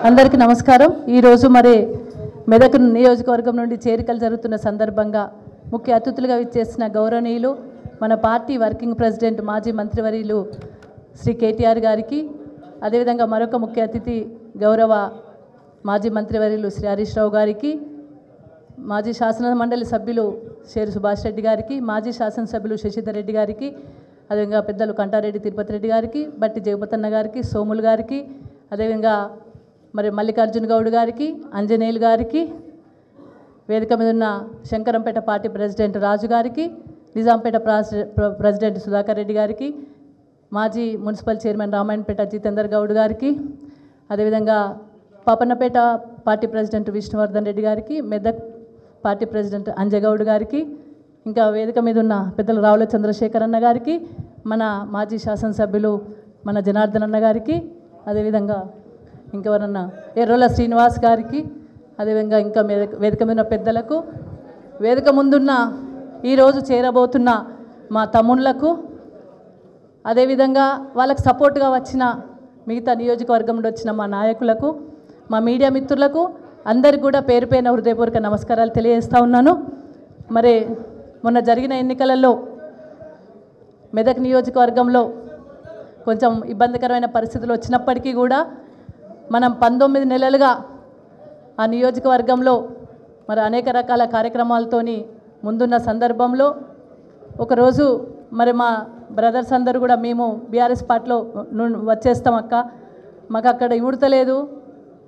అందరికీ నమస్కారం। ఈ రోజు మరి మెదక్ నియోజకవర్గం నుండి చేరికలు జరుగుతున్న సందర్భంగా ముఖ్య అతిథులుగా విచ్చేసిన గౌరవనీయులు మన పార్టీ వర్కింగ్ ప్రెసిడెంట్ మాజీ మంత్రివర్యులు శ్రీ కేటీఆర్ గారికి, అదేవిధంగా మరొక ముఖ్య అతిథి గౌరవ మాజీ మంత్రివర్యులు శ్రీ హరీష్ రావు గారికి, మాజీ శాసన మండలి సభ్యులు షేరు సుభాష్ రెడ్డి గారికి, మాజీ శాసనసభ్యులు శశిధర్ రెడ్డి గారికి, అదేవిధంగా పెద్దలు కంటారెడ్డి తిరుపతి రెడ్డి గారికి, బట్టి జగపతన్న గారికి, సోములు గారికి, అదేవిధంగా మరి మల్లికార్జున గౌడ్ గారికి, అంజనేయులు గారికి, వేదిక మీద ఉన్న శంకరంపేట పార్టీ ప్రెసిడెంట్ రాజు గారికి, నిజాంపేట ప్రెసిడెంట్ సుధాకర్ రెడ్డి గారికి, మాజీ మున్సిపల్ చైర్మన్ రామాయణపేట జితేందర్ గౌడ్ గారికి, అదేవిధంగా పాపన్నపేట పార్టీ ప్రెసిడెంట్ విష్ణువర్ధన్ రెడ్డి గారికి, మెదక్ పార్టీ ప్రెసిడెంట్ అంజగౌడ్ గారికి, ఇంకా వేదిక మీద ఉన్న పెద్దలు రావుల చంద్రశేఖర్ అన్న గారికి, మన మాజీ శాసనసభ్యులు మన జనార్దన్ అన్న గారికి, అదేవిధంగా ఇంకెవరన్నా ఎర్రోల శ్రీనివాస్ గారికి, అదేవిధంగా ఇంకా వేదిక మీద ఉన్న పెద్దలకు, వేదిక ముందున్న ఈరోజు చేరబోతున్న మా తమ్ముళ్లకు, అదేవిధంగా వాళ్ళకు సపోర్ట్గా వచ్చిన మిగతా నియోజకవర్గం నుండి వచ్చిన మా నాయకులకు, మా మీడియా మిత్రులకు అందరికీ కూడా పేరు పేరున హృదయపూర్వక నమస్కారాలు తెలియజేస్తూ ఉన్నాను। మరి మొన్న జరిగిన ఎన్నికలలో మెదక్ నియోజకవర్గంలో కొంచెం ఇబ్బందికరమైన పరిస్థితులు వచ్చినప్పటికీ కూడా మనం 19 నెలలుగా ఆ నియోజకవర్గంలో మరి అనేక రకాల కార్యక్రమాలతోని ముందున్న సందర్భంలో ఒకరోజు మరి మా బ్రదర్స్ అందరూ కూడా మేము బీఆర్ఎస్ పార్టీలో వచ్చేస్తాం అక్క, మాకు అక్కడ ఇముడతలేదు,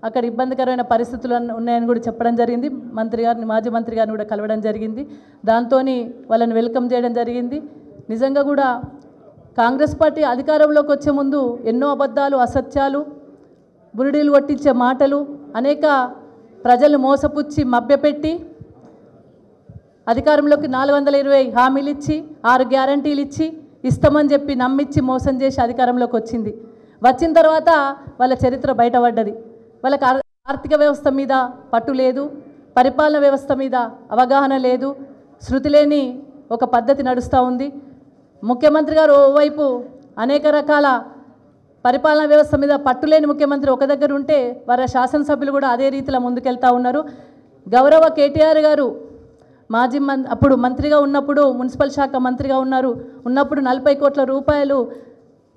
అక్కడ ఇబ్బందికరమైన పరిస్థితులు ఉన్నాయని కూడా చెప్పడం జరిగింది। మంత్రి గారిని, మాజీ మంత్రి గారిని కూడా కలవడం జరిగింది। దాంతో వాళ్ళని వెల్కమ్ చేయడం జరిగింది। నిజంగా కూడా కాంగ్రెస్ పార్టీ అధికారంలోకి వచ్చే ముందు ఎన్నో అబద్ధాలు, అసత్యాలు, బురిడీలు కొట్టించే మాటలు, అనేక ప్రజలు మోసపుచ్చి మభ్యపెట్టి అధికారంలోకి 420 హామీలు ఇచ్చి 6 గ్యారంటీలు ఇచ్చి ఇస్తామని చెప్పి నమ్మించి మోసం చేసి అధికారంలోకి వచ్చింది। వచ్చిన తర్వాత వాళ్ళ చరిత్ర బయటపడ్డది। వాళ్ళకి ఆర్థిక వ్యవస్థ మీద పట్టు లేదు, పరిపాలన వ్యవస్థ మీద అవగాహన లేదు, శృతి లేని ఒక పద్ధతి నడుస్తూ ఉంది। ముఖ్యమంత్రి గారు ఓవైపు అనేక రకాల పరిపాలనా వ్యవస్థ మీద పట్టులేని ముఖ్యమంత్రి ఒక దగ్గర ఉంటే వారి శాసనసభ్యులు కూడా అదే రీతిలో ముందుకెళ్తూ ఉన్నారు। గౌరవ కేటీఆర్ గారు అప్పుడు మంత్రిగా ఉన్నప్పుడు, మున్సిపల్ శాఖ మంత్రిగా ఉన్నప్పుడు 40 కోట్ల రూపాయలు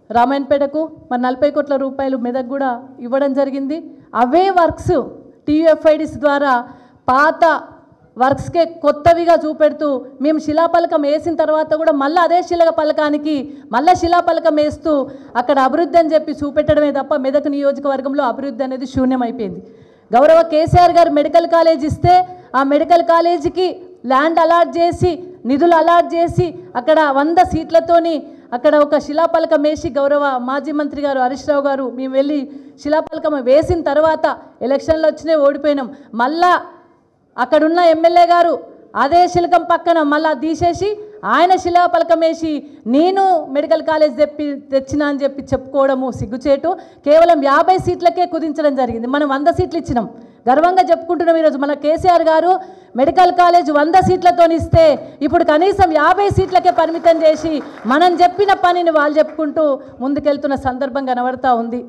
రామాయణపేటకు, మరి 40 కోట్ల రూపాయలు మెదక్ కూడా ఇవ్వడం జరిగింది। అవే వర్క్స్ టీయూఎఫ్ఐడిస్ ద్వారా పాత వర్క్స్కే కొత్తవిగా చూపెడుతూ మేము శిలాపలకం వేసిన తర్వాత కూడా మళ్ళీ అదే శిలాపలకానికి మళ్ళీ శిలాపలకం వేస్తూ అక్కడ అభివృద్ధి అని చెప్పి చూపెట్టడమే తప్ప మెదక్ నియోజకవర్గంలో అభివృద్ధి అనేది శూన్యమైపోయింది। గౌరవ కేసీఆర్ గారు మెడికల్ కాలేజ్ ఇస్తే ఆ మెడికల్ కాలేజీకి ల్యాండ్ అలాట్ చేసి, నిధులు అలాట్ చేసి అక్కడ 100 సీట్లతోని అక్కడ ఒక శిలాపలకం వేసి గౌరవ మాజీ మంత్రి గారు హరీష్ రావు గారు మేము వెళ్ళి శిలాపలకం వేసిన తర్వాత ఎలక్షన్లు వచ్చినాయి, ఓడిపోయినాం। మళ్ళా అక్కడున్న ఎమ్మెల్యే గారు అదే శిలకం పక్కన మళ్ళా తీసేసి ఆయన శిలాపలకం వేసి నేను మెడికల్ కాలేజ్ తెచ్చినా అని చెప్పి చెప్పుకోవడము సిగ్గుచేటు। కేవలం 50 సీట్లకే కుదించడం జరిగింది। మనం 100 సీట్లు ఇచ్చినాం, గర్వంగా చెప్పుకుంటున్నాం। ఈరోజు మన కేసీఆర్ గారు మెడికల్ కాలేజ్ 100 సీట్లతో ఇస్తే ఇప్పుడు కనీసం 50 సీట్లకే పరిమితం చేసి మనం చెప్పిన పనిని వాళ్ళు చెప్పుకుంటూ ముందుకెళ్తున్న సందర్భం కనబడతా ఉంది।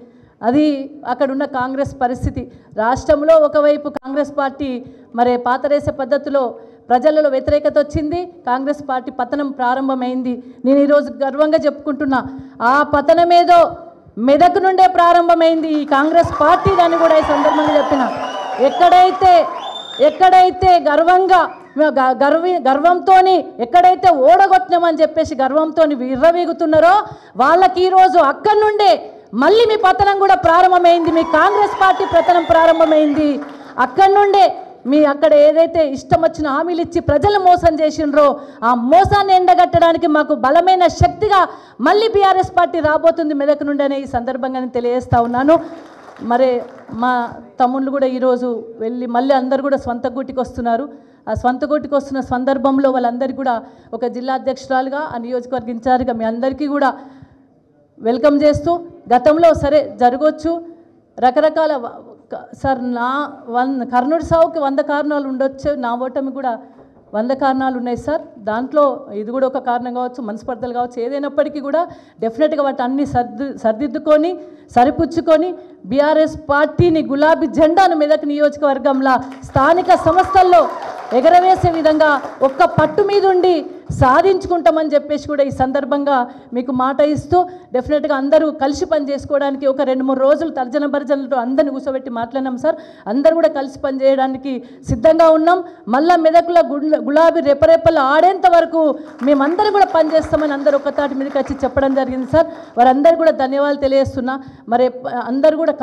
అది అక్కడున్న కాంగ్రెస్ పరిస్థితి। రాష్ట్రంలో ఒకవైపు కాంగ్రెస్ పార్టీ మరి పాతరేసే పద్ధతిలో ప్రజలలో వ్యతిరేకత వచ్చింది, కాంగ్రెస్ పార్టీ పతనం ప్రారంభమైంది। నేను ఈరోజు గర్వంగా చెప్పుకుంటున్నా, ఆ పతనమేదో మెదక్ నుండే ప్రారంభమైంది ఈ కాంగ్రెస్ పార్టీ అని కూడా ఈ సందర్భంగా చెప్పిన। ఎక్కడైతే గర్వంతో ఎక్కడైతే ఓడగొట్టినామని చెప్పేసి గర్వంతో విర్రవీగుతున్నారో వాళ్ళకి ఈరోజు అక్కడి నుండే మళ్ళీ మీ పతనం కూడా ప్రారంభమైంది, మీ కాంగ్రెస్ పార్టీ పతనం ప్రారంభమైంది। అక్కడి నుండే అక్కడ ఏదైతే ఇష్టం వచ్చిన హామీలు ఇచ్చి ప్రజలు మోసం చేసినరో ఆ మోసాన్ని ఎండగట్టడానికి మాకు బలమైన శక్తిగా మళ్ళీ బీఆర్ఎస్ పార్టీ రాబోతుంది మెదక్ నుండి అనే ఈ సందర్భంగా నేను తెలియజేస్తా ఉన్నాను। మరి మా తమ్ముళ్ళు కూడా ఈరోజు వెళ్ళి మళ్ళీ అందరు కూడా స్వంత గూటికి వస్తున్నారు। ఆ స్వంత గూటికి వస్తున్న సందర్భంలో వాళ్ళందరికీ కూడా ఒక జిల్లా అధ్యక్షురాలుగా, ఆ నియోజకవర్గ ఇన్ఛార్జిగా మీ అందరికీ కూడా వెల్కమ్ చేస్తూ, గతంలో సరే జరగవచ్చు రకరకాల సార్, కర్నూలు సావుకి 100 కారణాలు ఉండొచ్చు, నా ఓటమి కూడా 100 కారణాలు ఉన్నాయి సార్. దాంట్లో ఇది కూడా ఒక కారణం కావచ్చు, మనస్పర్ధలు కావచ్చు, ఏదైనప్పటికీ కూడా డెఫినెట్గా వాటి అన్ని సరిదిద్దుకొని సరిపుచ్చుకొని బీఆర్ఎస్ పార్టీని గులాబీ జెండాను మెదక్ నియోజకవర్గంలో స్థానిక సంస్థల్లో ఎగరవేసే విధంగా ఒక్క పట్టు మీద ఉండి సాధించుకుంటామని చెప్పేసి కూడా ఈ సందర్భంగా మీకు మాట ఇస్తూ డెఫినెట్గా అందరూ కలిసి పని చేసుకోవడానికి ఒక 2-3 రోజులు తర్జన భర్జనలతో అందరిని కూర్చోబెట్టి మాట్లాడినాం సార్. అందరూ కూడా కలిసి పని చేయడానికి సిద్ధంగా ఉన్నాం. మళ్ళా మెదకుల గులాబీ రెపరెపలు ఆడేంత వరకు మేమందరం కూడా పనిచేస్తామని అందరూ ఒక్కతాటి మీదకి వచ్చి చెప్పడం జరిగింది సార్. వారందరూ కూడా ధన్యవాదాలు తెలియజేస్తున్నా. మరి అందరూ కూడా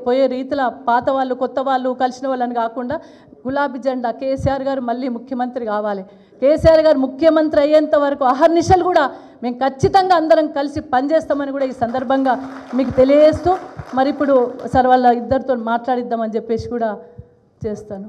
పోయే రీతిలో పాత వాళ్ళు కొత్త వాళ్ళు కలిసిన వాళ్ళని కాకుండా గులాబీ జెండా కేసీఆర్ గారు మళ్ళీ ముఖ్యమంత్రి కావాలి. కేసీఆర్ గారు ముఖ్యమంత్రి అయ్యేంత వరకు అహర్నిశలు కూడా మేము ఖచ్చితంగా అందరం కలిసి పనిచేస్తామని కూడా ఈ సందర్భంగా మీకు తెలియజేస్తూ మరి ఇప్పుడు సార్ వాళ్ళ ఇద్దరితో మాట్లాడిద్దామని చెప్పేసి కూడా చేస్తాను.